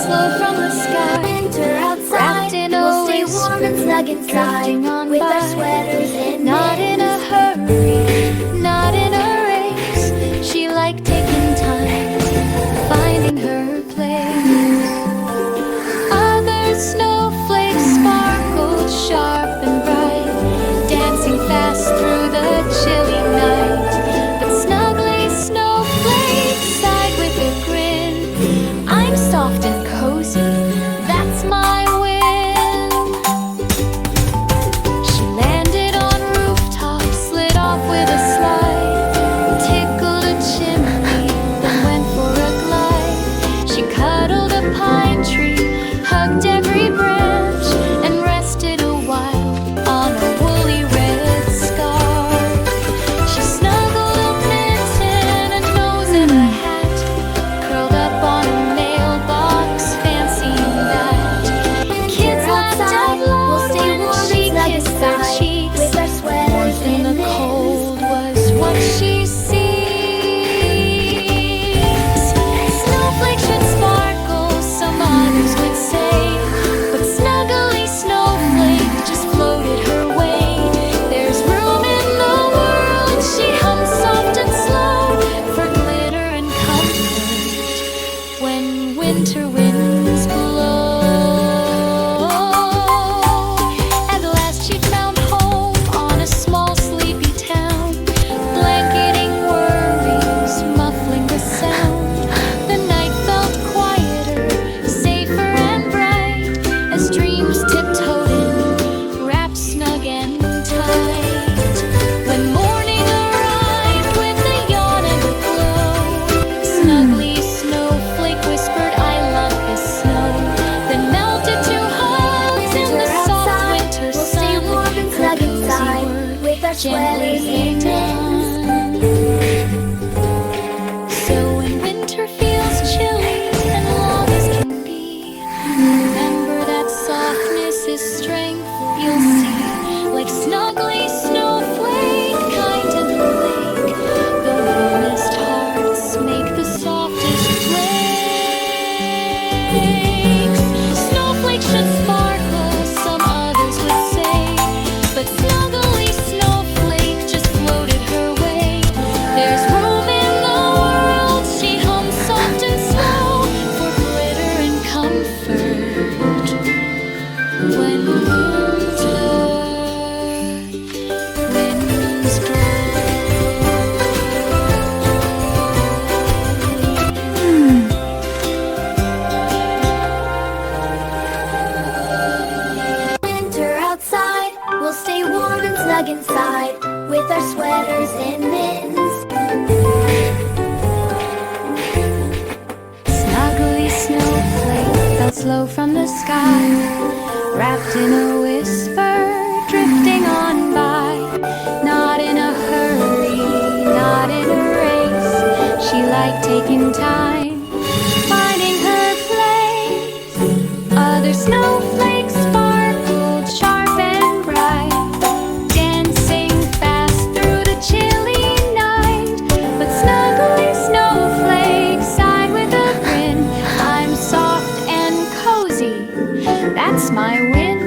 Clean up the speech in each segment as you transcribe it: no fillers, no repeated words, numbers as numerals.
slow from the sky. Winter outside, Wrapped in a we'll stay whisper, warm and snug inside, drifting on with by. our sweaters and Not in a hurry, not in a race. She liked taking time, finding her place. Other snowflakes sparkled sharp and bright, dancing fast through the chilly night. But Snuggly Snowflake sighed with a grin. I'm soft and cozy, that's my win. She landed on rooftops, slid off with a slide, tickled a chimney, then went for a glide. She cuddled a pine tree, hugged every branch, and rested a while on a woolly red scarf. She snuggled a mitten, a nose in a hat, curled up on a mailbox, fancying that. Kids laughed out loud when she kissed their cheeks. with our sweaters Warmth in and the mittens. cold was what she sees. Snowflakes should sparkle, some others would say, but Snuggly Snowflake just floated her way. There's room in the world, she hummed soft and slow, for glitter and comfort when winter winds blow. At last she found home on a small sleepy town, blanketing worries, muffling the sound. The night felt quieter, safer and bright, as dreams tiptoed in, wrapped snug and tight. When morning arrived with a yawn and a glow, Snuggly Snowflake whispered, I love this snow, then melted to hugs in the soft winter We'll stay sun. warm and snug Her cozy inside, work with our sweaters gently and done. So when winter feels chilly and long as can be, remember that softness is strength. You'll see, like Snuggly Snowflake, kind in the lake, the warmest hearts make the softest flakes. Snowflakes should sparkle, some others would say, but Snuggly Snowflake just floated her way. There's room in the world, she hummed soft and slow, for glitter and comfort when winter winds blow. Winter outside, we'll stay warm and snug inside, with our sweaters and mittens. Snuggly Snowflake fell slow from the sky, wrapped in a whisper, drifting on by. Not in a hurry, not in a race. She liked taking time, finding her place. Other snowflakes sparkled sharp and bright, dancing fast through the chilly night. But Snuggly Snowflake sighed with a grin. I'm soft and cozy, that's my win.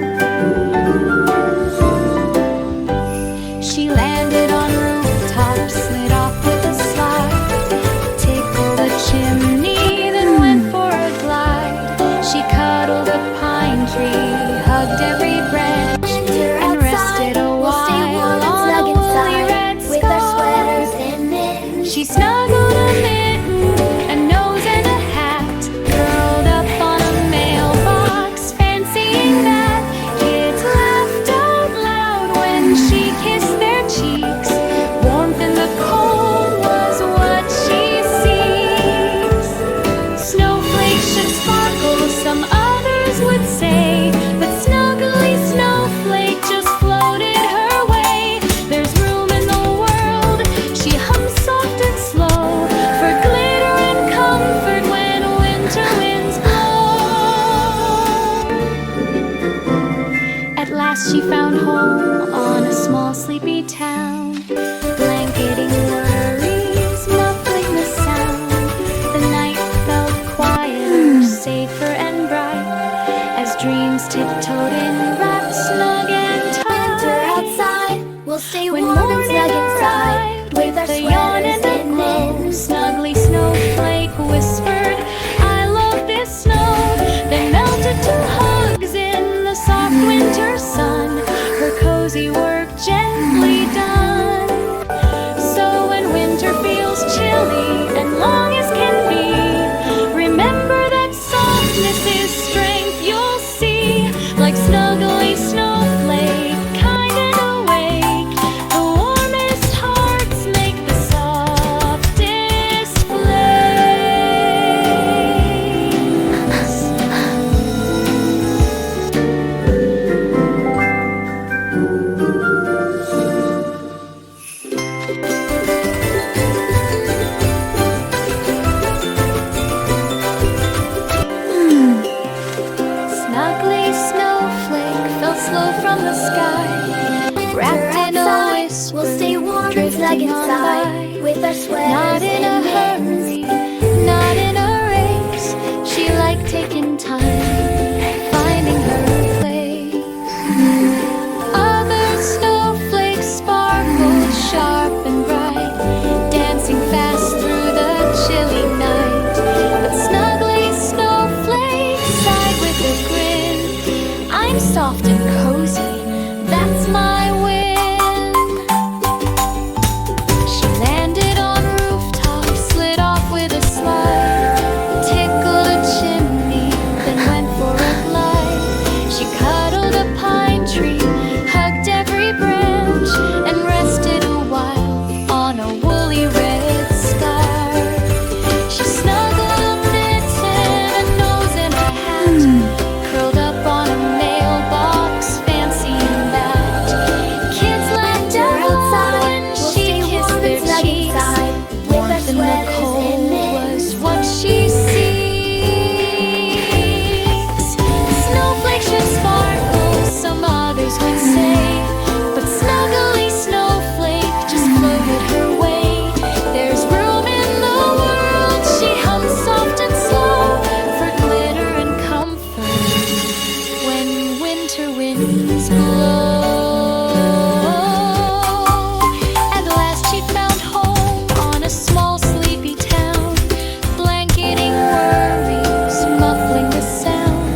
She landed on rooftops, slid off with a slide, tickled a chimney, then went for a glide. She cuddled a pine tree, hugged every branch, Winter and rested outside, a we'll stay warm while and on snug a woolly inside, red with our scarf. sweaters and mittens. She snuggled a mitten, a nose and a hat, curled up on a mailbox, fancying that. Kids laughed out loud when she kissed their cheeks. Warmth in the cold was what she sees. Snowflakes should sparkle, some others would say, but Snuggly Snowflake just floated her way. There's room in the world, she hummed soft and slow, for glitter and comfort when winter winds blow. At last she found home on a small sleepy town, blanketing worries, muffling the sound. The night felt quieter, safer and slow from the sky. Wrapped in a whisper, We'll stay warm and snug drifting on inside by. with our sweaters Not in a and mittens. hurry, not in a race. She liked taking time, finding her place. Other snowflakes sparkled sharp and bright, dancing fast through the chilly night. But Snuggly Snowflake sighed with a grin. I'm soft and cozy, that's my win. She landed on rooftops, slid off with a slide, tickled a chimney, then went for a glide. She cuddled a pine tree, hugged every branch, and rested a while on a woolly red scarf. She snuggled a mitten, a nose in a hat, curled up on a mailbox, fancying that kids laughed We're outside, when we'll she stay kissed warm their and snug cheeks. inside with our Warmth in the sweaters and cold mittens. was what she seeks. Snowflakes should sparkle, some others would say, but Snuggly Snowflake just floated her way. There's room in the world, she hummed soft and slow, for glitter and comfort when winter winds blow. At last she found home on a small sleepy town, blanketing worries, muffling the sound.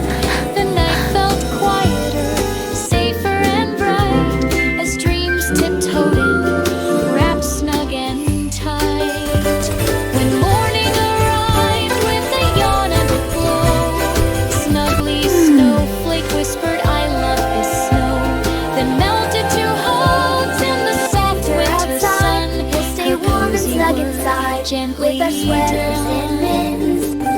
The night felt quieter, safer and bright, as dreams tiptoed in, wrapped snug and tight. When morning arrived with a yawn and a glow, Snuggly Snowflake whispered, I love this snow, then melted to hugs in the soft We're winter outside, sun. we'll stay Her warm and cozy snug words inside gently with our sweaters and down. mittens.